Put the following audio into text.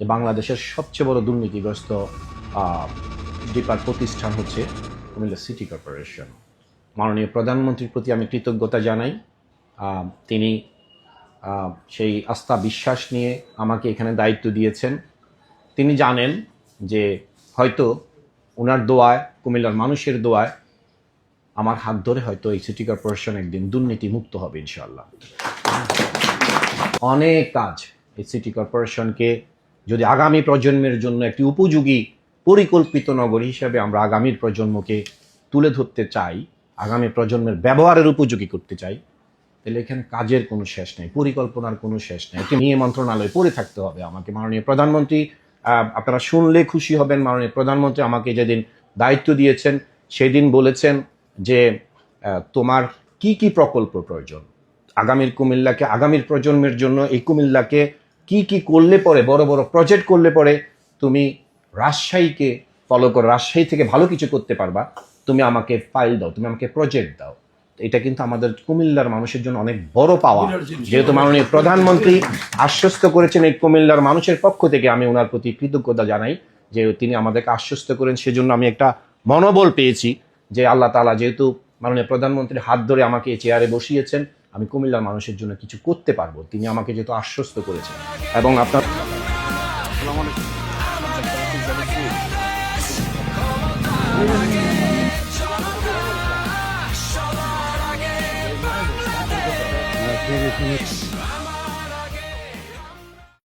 যে বাংলাদেশের সবচেয়ে বড় দুর্নীতিগ্রস্ত প্রতিষ্ঠান হচ্ছে কুমিল্লা সিটি কর্পোরেশন। মাননীয় প্রধানমন্ত্রীর প্রতি আমি কৃতজ্ঞতা জানাই। তিনি সেই আস্থা বিশ্বাস নিয়ে আমাকে এখানে দায়িত্ব দিয়েছেন। তিনি জানেন যে হয়তো ওনার দোয়ায়, কুমিল্লার মানুষের দোয়ায় আমার হাত ধরে হয়তো এই সিটি কর্পোরেশন একদিন দুর্নীতি মুক্ত হবে ইনশাআল্লাহ। অনেক কাজ এই সিটি কর্পোরেশনকে যদি আগামী প্রজন্মের জন্য একটি উপযোগী পরিকল্পিত নগরী হিসেবে আমরা আগামীর প্রজন্মকে তুলে ধরতে চাই, আগামী প্রজন্মের ব্যবহারের উপযোগী করতে চাই, তাহলে এখানে কাজের কোনো শেষ নেই, পরিকল্পনার কোনো শেষ নেই। একটি নিয়ে মন্ত্রণালয়ে পড়ে থাকতে হবে আমাকে। মাননীয় প্রধানমন্ত্রী, আপনারা শুনলে খুশি হবেন, মাননীয় প্রধানমন্ত্রী আমাকে যেদিন দায়িত্ব দিয়েছেন সেদিন বলেছেন যে তোমার কি কি প্রকল্প প্রয়োজন আগামীর কুমিল্লাকে, আগামীর প্রজন্মের জন্য এই কুমিল্লাকে কি কি করলে পরে, বড় বড় প্রজেক্ট করলে পরে তুমি রাজশাহীকে ফলো করো, রাজশাহী থেকে ভালো কিছু করতে পারবা, তুমি আমাকে ফাইল দাও, তুমি আমাকে প্রজেক্ট দাও। এটা কিন্তু আমাদের কুমিল্লার মানুষের জন্য অনেক বড় পাওয়া। যেহেতু মাননীয় প্রধানমন্ত্রী আশ্বস্ত করেছেন এই কুমিল্লার মানুষের পক্ষ থেকে, আমি ওনার প্রতি কৃতজ্ঞতা জানাই যে তিনি আমাদেরকে আশ্বস্ত করেন। সেজন্য আমি একটা মনোবল পেয়েছি যে আল্লাহ তাআলা যেহেতু মাননীয় প্রধানমন্ত্রীর হাত ধরে আমাকে এই চেয়ারে বসিয়েছেন, আমি কুমিল্লার মানুষের জন্য কিছু করতে পারবো, তিনি আমাকে যেহেতু আশ্বস্ত করেছেন। এবং আপনার Thank you.